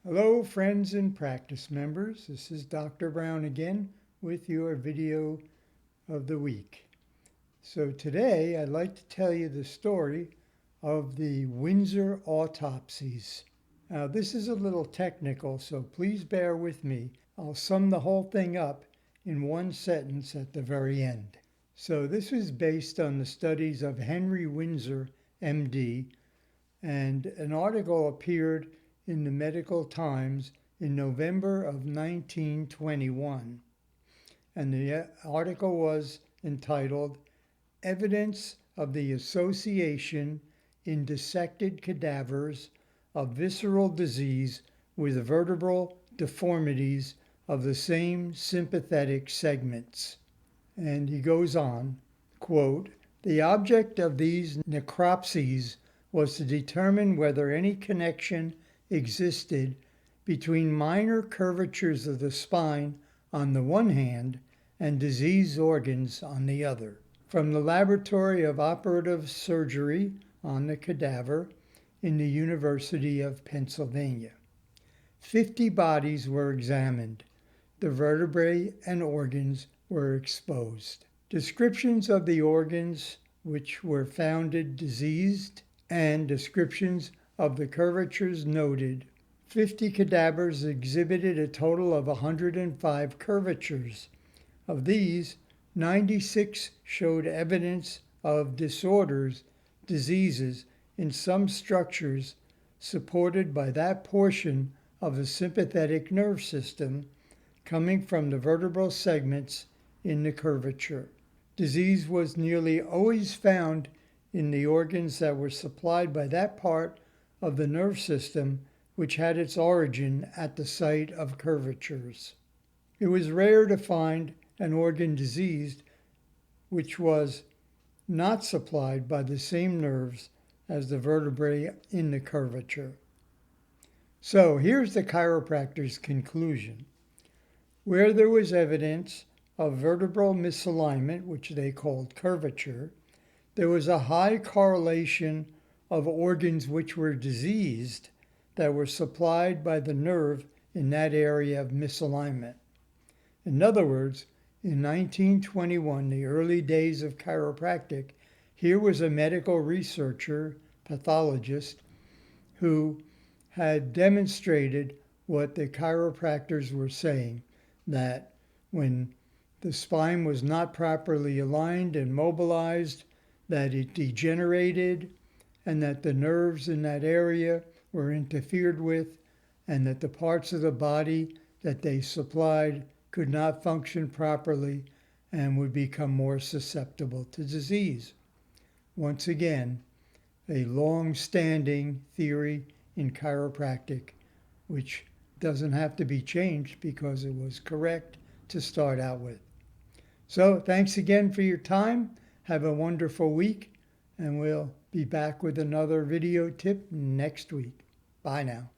Hello friends and practice members, this is Dr. Brown again with your video of the week. So today I'd like to tell you the story of the Windsor autopsies. Now this is a little technical, so please bear with me. I'll sum the whole thing up in one sentence at the very end. So this was based on the studies of Henry Windsor, MD, and an article appeared in the Medical Times in November of 1921. And the article was entitled, Evidence of the Association in Dissected Cadavers of Visceral Disease with Vertebral Deformities of the Same Sympathetic Segments. And he goes on, quote, the object of these necropsies was to determine whether any connection existed between minor curvatures of the spine on the one hand and diseased organs on the other. From the Laboratory of Operative Surgery on the cadaver in the University of Pennsylvania. 50 bodies were examined. The vertebrae and organs were exposed. Descriptions of the organs which were found diseased and descriptions of the curvatures noted. 50 cadavers exhibited a total of 105 curvatures. Of these, 96 showed evidence of disorders, diseases in some structures supported by that portion of the sympathetic nerve system coming from the vertebral segments in the curvature. Disease was nearly always found in the organs that were supplied by that part of the nerve system which had its origin at the site of curvatures. It was rare to find an organ diseased which was not supplied by the same nerves as the vertebrae in the curvature. So here's the chiropractor's conclusion. Where there was evidence of vertebral misalignment, which they called curvature, there was a high correlation of organs which were diseased that were supplied by the nerve in that area of misalignment. In other words, in 1921, the early days of chiropractic, here was a medical researcher, pathologist, who had demonstrated what the chiropractors were saying, that when the spine was not properly aligned and mobilized, that it degenerated, and that the nerves in that area were interfered with, and that the parts of the body that they supplied could not function properly and would become more susceptible to disease. Once again, a long-standing theory in chiropractic, which doesn't have to be changed because it was correct to start out with. So thanks again for your time. Have a wonderful week, and we'll be back with another video tip next week. Bye now.